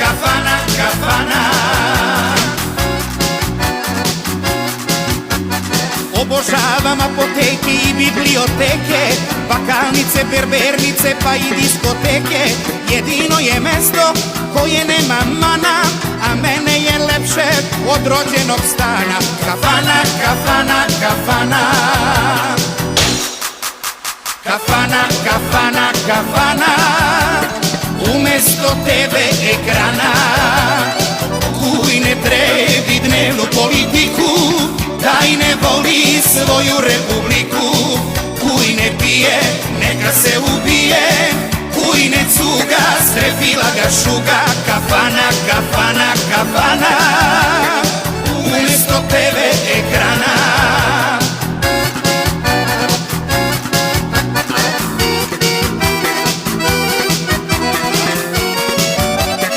kafana, kafana. Obožavam apoteke i biblioteke, vakalnice, berbernice pa i diskoteke. Jedino je mesto koje nema mana, a mene je lepše od rođenog stana. Kafana, kafana, kafana. Kafana, kafana, kafana. Umesto tebe ekrana, kuj ne trebi dnevnu politiku, daj ne voli svoju republiku. Kuj ne pije, neka se ubije, kuj ne cuga, strefila ga šuga.